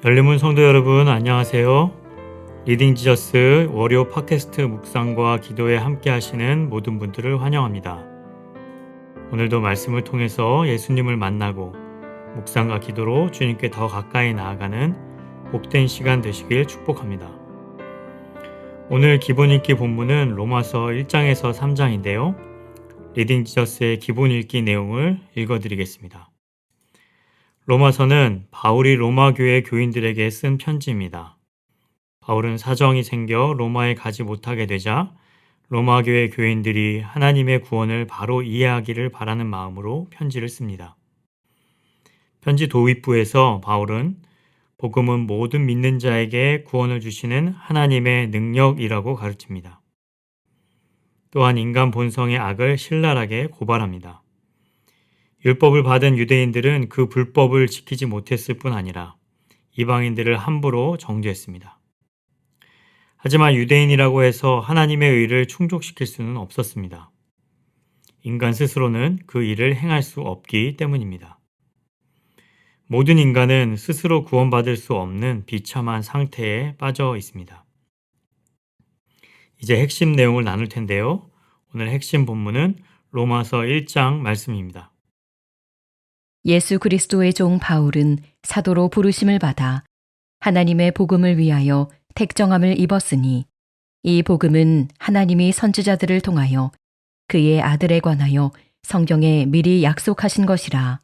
열린문 성도 여러분, 안녕하세요. 리딩 지저스 월요 팟캐스트 묵상과 기도에 함께 하시는 모든 분들을 환영합니다. 오늘도 말씀을 통해서 예수님을 만나고 묵상과 기도로 주님께 더 가까이 나아가는 복된 시간 되시길 축복합니다. 오늘 기본 읽기 본문은 로마서 1장에서 3장인데요. 리딩 지저스의 기본 읽기 내용을 읽어드리겠습니다. 로마서는 바울이 로마 교회 교인들에게 쓴 편지입니다. 바울은 사정이 생겨 로마에 가지 못하게 되자 로마 교회 교인들이 하나님의 구원을 바로 이해하기를 바라는 마음으로 편지를 씁니다. 편지 도입부에서 바울은 복음은 모든 믿는 자에게 구원을 주시는 하나님의 능력이라고 가르칩니다. 또한 인간 본성의 악을 신랄하게 고발합니다. 율법을 받은 유대인들은 그 불법을 지키지 못했을 뿐 아니라 이방인들을 함부로 정죄했습니다. 하지만 유대인이라고 해서 하나님의 의를 충족시킬 수는 없었습니다. 인간 스스로는 그 일을 행할 수 없기 때문입니다. 모든 인간은 스스로 구원받을 수 없는 비참한 상태에 빠져 있습니다. 이제 핵심 내용을 나눌 텐데요. 오늘 핵심 본문은 로마서 1장 말씀입니다. 예수 그리스도의 종 바울은 사도로 부르심을 받아 하나님의 복음을 위하여 택정함을 입었으니 이 복음은 하나님이 선지자들을 통하여 그의 아들에 관하여 성경에 미리 약속하신 것이라.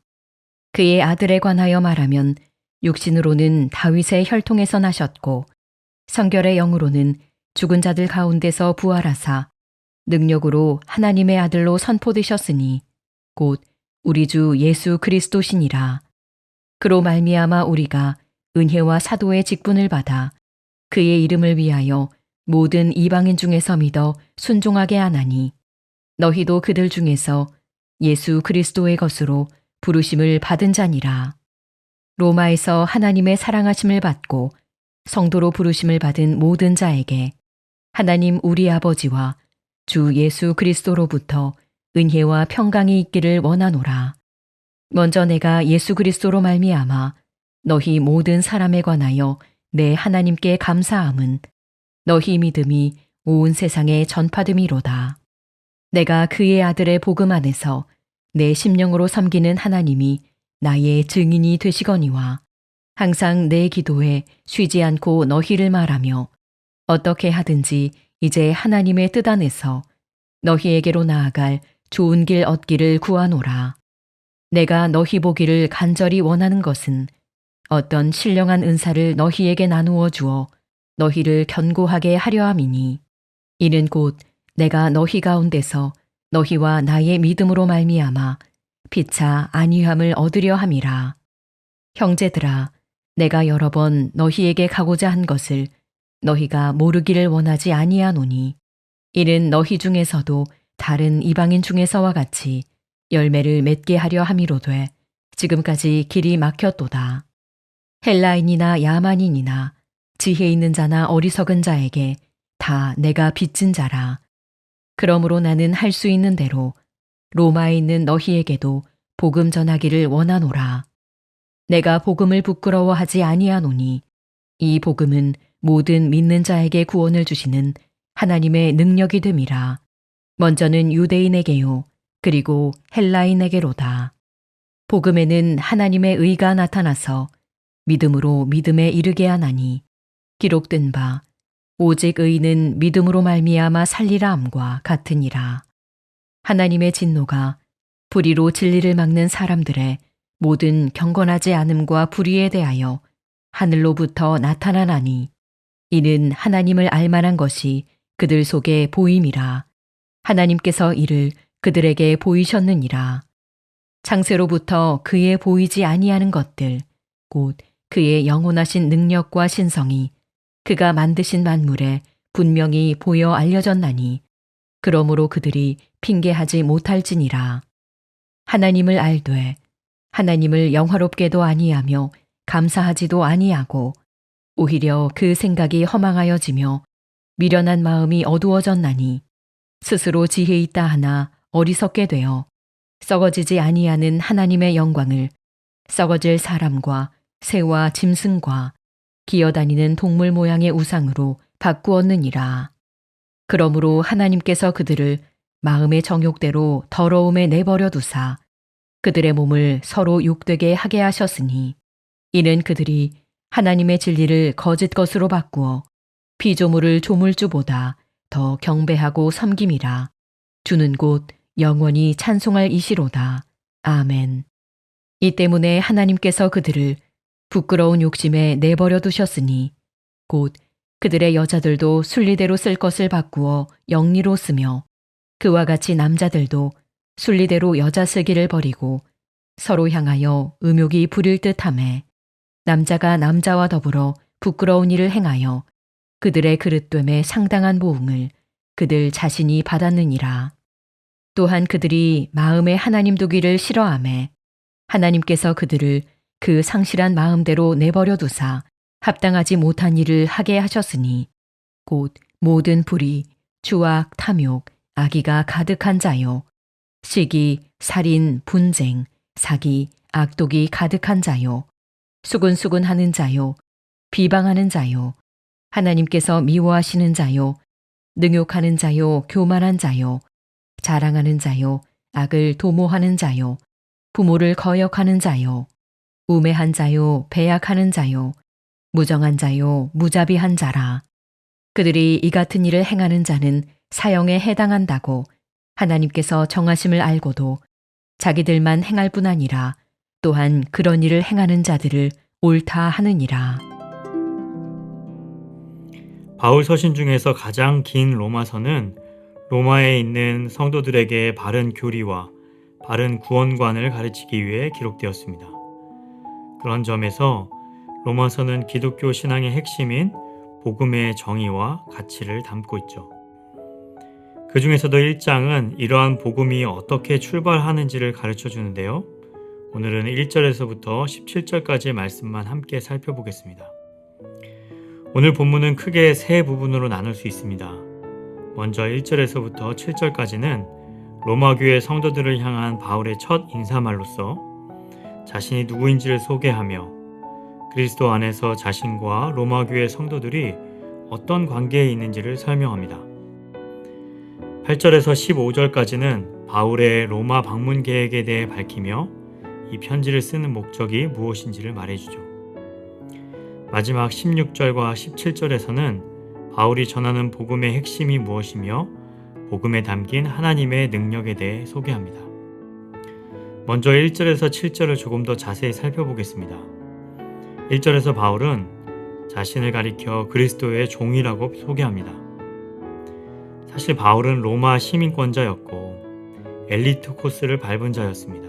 그의 아들에 관하여 말하면 육신으로는 다윗의 혈통에서 나셨고 성결의 영으로는 죽은 자들 가운데서 부활하사 능력으로 하나님의 아들로 선포되셨으니 곧 우리 주 예수 그리스도시니라. 그로 말미암아 우리가 은혜와 사도의 직분을 받아 그의 이름을 위하여 모든 이방인 중에서 믿어 순종하게 하나니 너희도 그들 중에서 예수 그리스도의 것으로 부르심을 받은 자니라. 로마에서 하나님의 사랑하심을 받고 성도로 부르심을 받은 모든 자에게 하나님 우리 아버지와 주 예수 그리스도로부터 은혜와 평강이 있기를 원하노라. 먼저 내가 예수 그리스도로 말미암아 너희 모든 사람에 관하여 내 하나님께 감사함은 너희 믿음이 온 세상에 전파됨이로다. 내가 그의 아들의 복음 안에서 내 심령으로 섬기는 하나님이 나의 증인이 되시거니와 항상 내 기도에 쉬지 않고 너희를 말하며 어떻게 하든지 이제 하나님의 뜻 안에서 너희에게로 나아갈 좋은 길 얻기를 구하노라. 내가 너희 보기를 간절히 원하는 것은 어떤 신령한 은사를 너희에게 나누어 주어 너희를 견고하게 하려 함이니 이는 곧 내가 너희 가운데서 너희와 나의 믿음으로 말미암아 피차 안위함을 얻으려 함이라. 형제들아, 내가 여러 번 너희에게 가고자 한 것을 너희가 모르기를 원하지 아니하노니 이는 너희 중에서도 다른 이방인 중에서와 같이 열매를 맺게 하려 함이로되 지금까지 길이 막혔도다. 헬라인이나 야만인이나 지혜 있는 자나 어리석은 자에게 다 내가 빚진 자라. 그러므로 나는 할 수 있는 대로 로마에 있는 너희에게도 복음 전하기를 원하노라. 내가 복음을 부끄러워하지 아니하노니 이 복음은 모든 믿는 자에게 구원을 주시는 하나님의 능력이 됨이라. 먼저는 유대인에게요, 그리고 헬라인에게로다. 복음에는 하나님의 의가 나타나서 믿음으로 믿음에 이르게 하나니 기록된 바 오직 의인은 믿음으로 말미암아 살리라 함과 같으니라. 하나님의 진노가 불의로 진리를 막는 사람들의 모든 경건하지 않음과 불의에 대하여 하늘로부터 나타나나니 이는 하나님을 알만한 것이 그들 속에 보임이라. 하나님께서 이를 그들에게 보이셨느니라. 창세로부터 그의 보이지 아니하는 것들, 곧 그의 영원하신 능력과 신성이 그가 만드신 만물에 분명히 보여 알려졌나니 그러므로 그들이 핑계하지 못할지니라. 하나님을 알되 하나님을 영화롭게도 아니하며 감사하지도 아니하고 오히려 그 생각이 허망하여지며 미련한 마음이 어두워졌나니 스스로 지혜 있다 하나 어리석게 되어 썩어지지 아니하는 하나님의 영광을 썩어질 사람과 새와 짐승과 기어다니는 동물 모양의 우상으로 바꾸었느니라. 그러므로 하나님께서 그들을 마음의 정욕대로 더러움에 내버려 두사 그들의 몸을 서로 욕되게 하게 하셨으니 이는 그들이 하나님의 진리를 거짓 것으로 바꾸어 피조물을 조물주보다 더 경배하고 섬김이라. 주는 곧 영원히 찬송할 이시로다. 아멘. 이 때문에 하나님께서 그들을 부끄러운 욕심에 내버려 두셨으니 곧 그들의 여자들도 순리대로 쓸 것을 바꾸어 영리로 쓰며 그와 같이 남자들도 순리대로 여자 쓰기를 버리고 서로 향하여 음욕이 부릴 듯하매 남자가 남자와 더불어 부끄러운 일을 행하여 그들의 그릇됨에 상당한 보응을 그들 자신이 받았느니라. 또한 그들이 마음에 하나님 두기를 싫어하매 하나님께서 그들을 그 상실한 마음대로 내버려 두사 합당하지 못한 일을 하게 하셨으니 곧 모든 불의, 추악, 탐욕, 악의가 가득한 자요 시기, 살인, 분쟁, 사기, 악독이 가득한 자요 수근수근하는 자요 비방하는 자요 하나님께서 미워하시는 자요 능욕하는 자요 교만한 자요 자랑하는 자요 악을 도모하는 자요 부모를 거역하는 자요 우매한 자요 배약하는 자요 무정한 자요 무자비한 자라. 그들이 이 같은 일을 행하는 자는 사형에 해당한다고 하나님께서 정하심을 알고도 자기들만 행할 뿐 아니라 또한 그런 일을 행하는 자들을 옳다 하느니라. 바울 서신 중에서 가장 긴 로마서는 로마에 있는 성도들에게 바른 교리와 바른 구원관을 가르치기 위해 기록되었습니다. 그런 점에서 로마서는 기독교 신앙의 핵심인 복음의 정의와 가치를 담고 있죠. 그 중에서도 1장은 이러한 복음이 어떻게 출발하는지를 가르쳐 주는데요. 오늘은 1절에서부터 17절까지의 말씀만 함께 살펴보겠습니다. 오늘 본문은 크게 세 부분으로 나눌 수 있습니다. 먼저 1절에서부터 7절까지는 로마 교회 성도들을 향한 바울의 첫 인사말로서 자신이 누구인지를 소개하며 그리스도 안에서 자신과 로마 교회 성도들이 어떤 관계에 있는지를 설명합니다. 8절에서 15절까지는 바울의 로마 방문 계획에 대해 밝히며 이 편지를 쓰는 목적이 무엇인지를 말해주죠. 마지막 16절과 17절에서는 바울이 전하는 복음의 핵심이 무엇이며 복음에 담긴 하나님의 능력에 대해 소개합니다. 먼저 1절에서 7절을 조금 더 자세히 살펴보겠습니다. 1절에서 바울은 자신을 가리켜 그리스도의 종이라고 소개합니다. 사실 바울은 로마 시민권자였고 엘리트 코스를 밟은 자였습니다.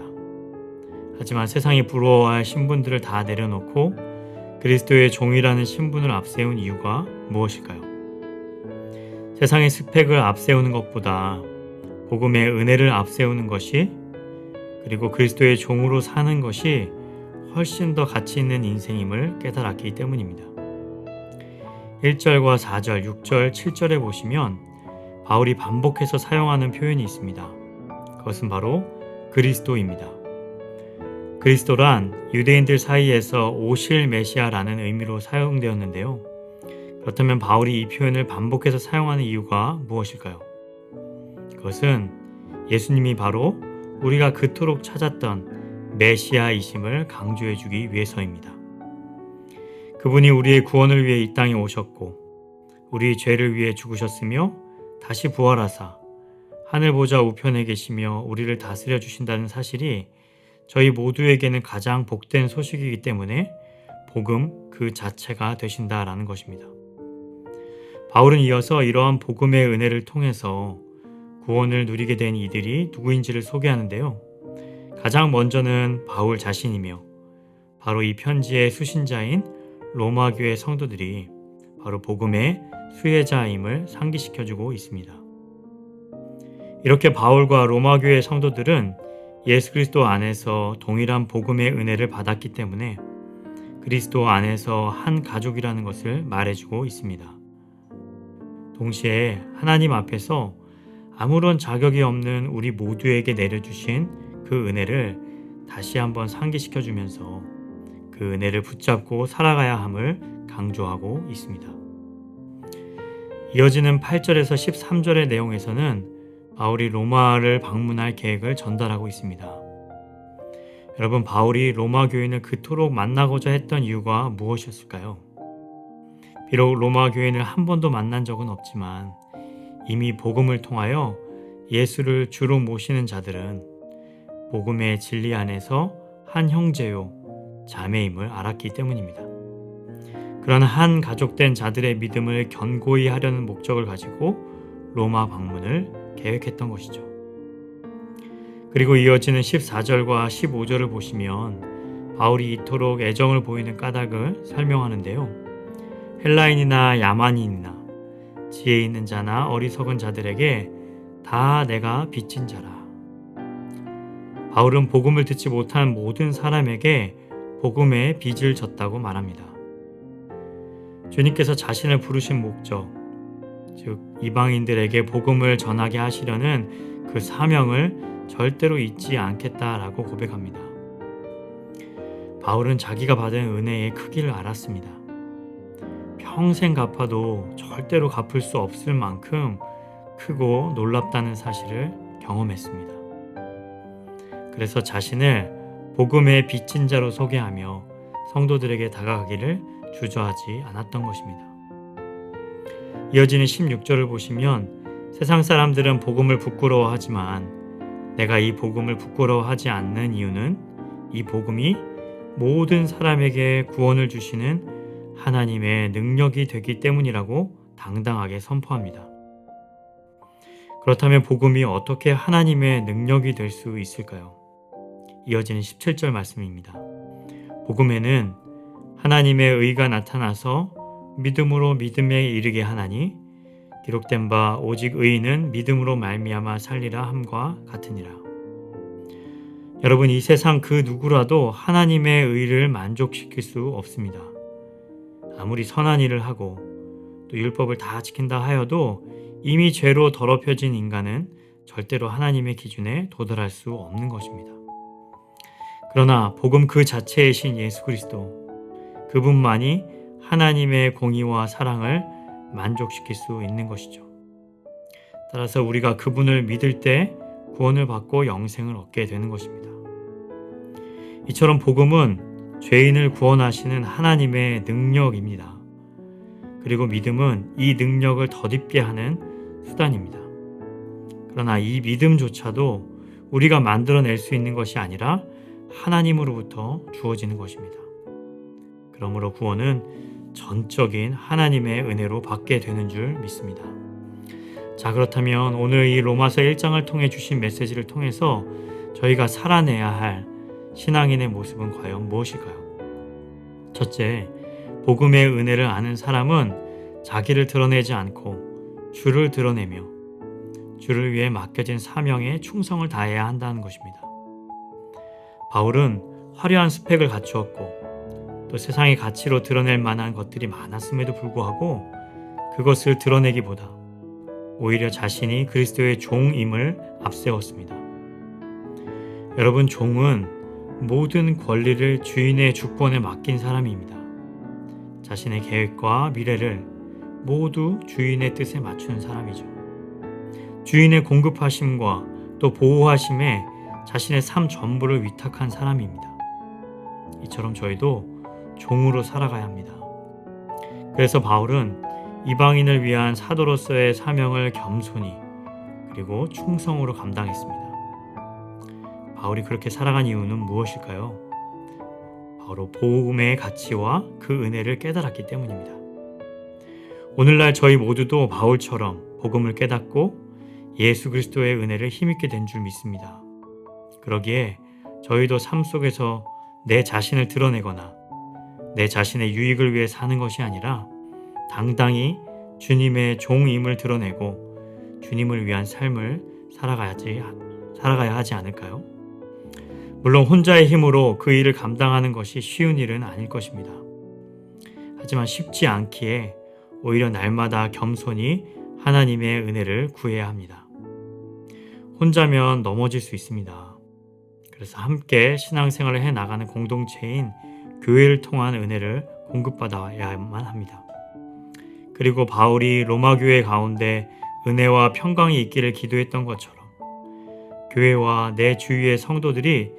하지만 세상이 부러워할 신분들을 다 내려놓고 그리스도의 종이라는 신분을 앞세운 이유가 무엇일까요? 세상의 스펙을 앞세우는 것보다 복음의 은혜를 앞세우는 것이 그리고 그리스도의 종으로 사는 것이 훨씬 더 가치 있는 인생임을 깨달았기 때문입니다. 1절과 4절, 6절, 7절에 보시면 바울이 반복해서 사용하는 표현이 있습니다. 그것은 바로 그리스도입니다. 그리스도란 유대인들 사이에서 오실 메시아라는 의미로 사용되었는데요. 그렇다면 바울이 이 표현을 반복해서 사용하는 이유가 무엇일까요? 그것은 예수님이 바로 우리가 그토록 찾았던 메시아이심을 강조해주기 위해서입니다. 그분이 우리의 구원을 위해 이 땅에 오셨고 우리의 죄를 위해 죽으셨으며 다시 부활하사 하늘 보좌 우편에 계시며 우리를 다스려 주신다는 사실이 저희 모두에게는 가장 복된 소식이기 때문에 복음 그 자체가 되신다라는 것입니다. 바울은 이어서 이러한 복음의 은혜를 통해서 구원을 누리게 된 이들이 누구인지를 소개하는데요. 가장 먼저는 바울 자신이며 바로 이 편지의 수신자인 로마 교회 성도들이 바로 복음의 수혜자임을 상기시켜주고 있습니다. 이렇게 바울과 로마 교회 성도들은 예수 그리스도 안에서 동일한 복음의 은혜를 받았기 때문에 그리스도 안에서 한 가족이라는 것을 말해주고 있습니다. 동시에 하나님 앞에서 아무런 자격이 없는 우리 모두에게 내려주신 그 은혜를 다시 한번 상기시켜주면서 그 은혜를 붙잡고 살아가야 함을 강조하고 있습니다. 이어지는 8절에서 13절의 내용에서는 바울이 로마를 방문할 계획을 전달하고 있습니다. 여러분, 바울이 로마 교인을 그토록 만나고자 했던 이유가 무엇이었을까요? 비록 로마 교인을 한 번도 만난 적은 없지만 이미 복음을 통하여 예수를 주로 모시는 자들은 복음의 진리 안에서 한 형제요 자매임을 알았기 때문입니다. 그런 한 가족된 자들의 믿음을 견고히 하려는 목적을 가지고 로마 방문을 계획했던 것이죠. 그리고 이어지는 14절과 15절을 보시면 바울이 이토록 애정을 보이는 까닭을 설명하는데요. 헬라인이나 야만인이나 지혜 있는 자나 어리석은 자들에게 다 내가 빚진 자라. 바울은 복음을 듣지 못한 모든 사람에게 복음의 빚을 졌다고 말합니다. 주님께서 자신을 부르신 목적, 즉 이방인들에게 복음을 전하게 하시려는 그 사명을 절대로 잊지 않겠다라고 고백합니다. 바울은 자기가 받은 은혜의 크기를 알았습니다. 평생 갚아도 절대로 갚을 수 없을 만큼 크고 놀랍다는 사실을 경험했습니다. 그래서 자신을 복음의 빚진 자로 소개하며 성도들에게 다가가기를 주저하지 않았던 것입니다. 이어지는 16절을 보시면 세상 사람들은 복음을 부끄러워하지만 내가 이 복음을 부끄러워하지 않는 이유는 이 복음이 모든 사람에게 구원을 주시는 하나님의 능력이 되기 때문이라고 당당하게 선포합니다. 그렇다면 복음이 어떻게 하나님의 능력이 될 수 있을까요? 이어지는 17절 말씀입니다. 복음에는 하나님의 의가 나타나서 믿음으로 믿음에 이르게 하나니 기록된 바 오직 의인은 믿음으로 말미암아 살리라 함과 같으니라. 여러분, 이 세상 그 누구라도 하나님의 의를 만족시킬 수 없습니다. 아무리 선한 일을 하고 또 율법을 다 지킨다 하여도 이미 죄로 더럽혀진 인간은 절대로 하나님의 기준에 도달할 수 없는 것입니다. 그러나 복음 그 자체이신 예수 그리스도, 그분만이 하나님의 공의와 사랑을 만족시킬 수 있는 것이죠. 따라서 우리가 그분을 믿을 때 구원을 받고 영생을 얻게 되는 것입니다. 이처럼 복음은 죄인을 구원하시는 하나님의 능력입니다. 그리고 믿음은 이 능력을 덧입게 하는 수단입니다. 그러나 이 믿음조차도 우리가 만들어낼 수 있는 것이 아니라 하나님으로부터 주어지는 것입니다. 그러므로 구원은 전적인 하나님의 은혜로 받게 되는 줄 믿습니다. 자, 그렇다면 오늘 이 로마서 1장을 통해 주신 메시지를 통해서 저희가 살아내야 할 신앙인의 모습은 과연 무엇일까요? 첫째, 복음의 은혜를 아는 사람은 자기를 드러내지 않고 주를 드러내며 주를 위해 맡겨진 사명에 충성을 다해야 한다는 것입니다. 바울은 화려한 스펙을 갖추었고 또 세상의 가치로 드러낼 만한 것들이 많았음에도 불구하고 그것을 드러내기보다 오히려 자신이 그리스도의 종임을 앞세웠습니다. 여러분, 종은 모든 권리를 주인의 주권에 맡긴 사람입니다. 자신의 계획과 미래를 모두 주인의 뜻에 맞추는 사람이죠. 주인의 공급하심과 또 보호하심에 자신의 삶 전부를 위탁한 사람입니다. 이처럼 저희도 종으로 살아가야 합니다. 그래서 바울은 이방인을 위한 사도로서의 사명을 겸손히 그리고 충성으로 감당했습니다. 바울이 그렇게 살아간 이유는 무엇일까요? 바로 복음의 가치와 그 은혜를 깨달았기 때문입니다. 오늘날 저희 모두도 바울처럼 복음을 깨닫고 예수 그리스도의 은혜를 힘있게 된 줄 믿습니다. 그러기에 저희도 삶 속에서 내 자신을 드러내거나 내 자신의 유익을 위해 사는 것이 아니라 당당히 주님의 종임을 드러내고 주님을 위한 삶을 살아가야 하지 않을까요? 물론 혼자의 힘으로 그 일을 감당하는 것이 쉬운 일은 아닐 것입니다. 하지만 쉽지 않기에 오히려 날마다 겸손히 하나님의 은혜를 구해야 합니다. 혼자면 넘어질 수 있습니다. 그래서 함께 신앙생활을 해나가는 공동체인 교회를 통한 은혜를 공급받아야만 합니다. 그리고 바울이 로마 교회 가운데 은혜와 평강이 있기를 기도했던 것처럼 교회와 내 주위의 성도들이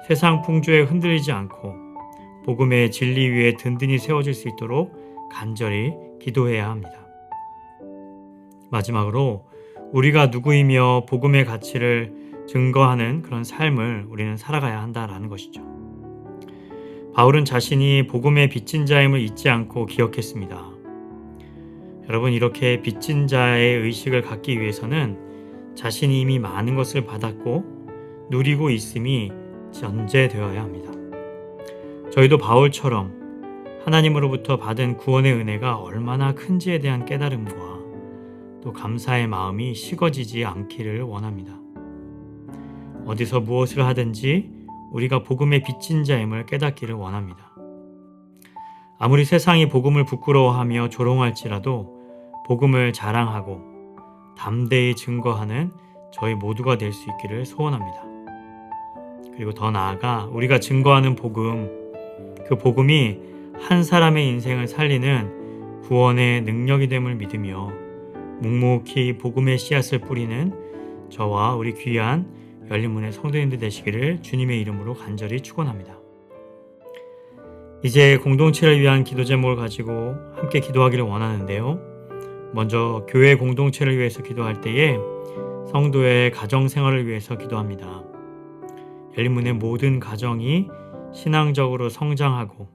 세상 풍조에 흔들리지 않고 복음의 진리 위에 든든히 세워질 수 있도록 간절히 기도해야 합니다. 마지막으로 우리가 누구이며 복음의 가치를 증거하는 그런 삶을 우리는 살아가야 한다라는 것이죠. 바울은 자신이 복음의 빚진 자임을 잊지 않고 기억했습니다. 여러분, 이렇게 빚진 자의 의식을 갖기 위해서는 자신이 이미 많은 것을 받았고 누리고 있음이 전제되어야 합니다. 저희도 바울처럼 하나님으로부터 받은 구원의 은혜가 얼마나 큰지에 대한 깨달음과 또 감사의 마음이 식어지지 않기를 원합니다. 어디서 무엇을 하든지 우리가 복음의 빚진 자임을 깨닫기를 원합니다. 아무리 세상이 복음을 부끄러워하며 조롱할지라도 복음을 자랑하고 담대히 증거하는 저희 모두가 될 수 있기를 소원합니다. 그리고 더 나아가 우리가 증거하는 복음, 그 복음이 한 사람의 인생을 살리는 구원의 능력이 됨을 믿으며 묵묵히 복음의 씨앗을 뿌리는 저와 우리 귀한 열린문의 성도님들 되시기를 주님의 이름으로 간절히 축원합니다. 이제 공동체를 위한 기도 제목을 가지고 함께 기도하기를 원하는데요. 먼저 교회 공동체를 위해서 기도할 때에 성도의 가정 생활을 위해서 기도합니다. 열린문의 모든 가정이 신앙적으로 성장하고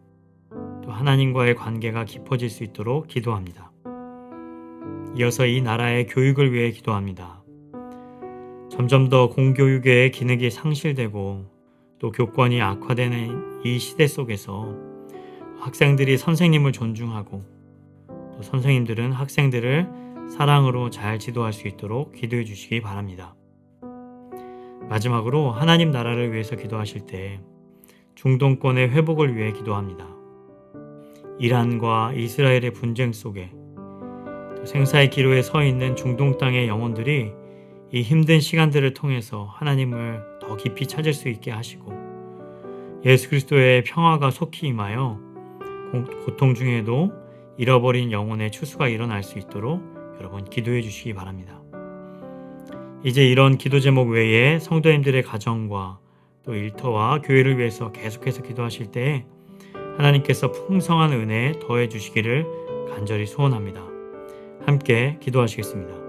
또 하나님과의 관계가 깊어질 수 있도록 기도합니다. 이어서 이 나라의 교육을 위해 기도합니다. 점점 더 공교육의 기능이 상실되고 또 교권이 악화되는 이 시대 속에서 학생들이 선생님을 존중하고 또 선생님들은 학생들을 사랑으로 잘 지도할 수 있도록 기도해 주시기 바랍니다. 마지막으로 하나님 나라를 위해서 기도하실 때 중동권의 회복을 위해 기도합니다. 이란과 이스라엘의 분쟁 속에 또 생사의 기로에 서 있는 중동 땅의 영혼들이 이 힘든 시간들을 통해서 하나님을 더 깊이 찾을 수 있게 하시고 예수 그리스도의 평화가 속히 임하여 고통 중에도 잃어버린 영혼의 추수가 일어날 수 있도록 여러분 기도해 주시기 바랍니다. 이제 이런 기도 제목 외에 성도님들의 가정과 또 일터와 교회를 위해서 계속해서 기도하실 때 하나님께서 풍성한 은혜 더해 주시기를 간절히 소원합니다. 함께 기도하시겠습니다.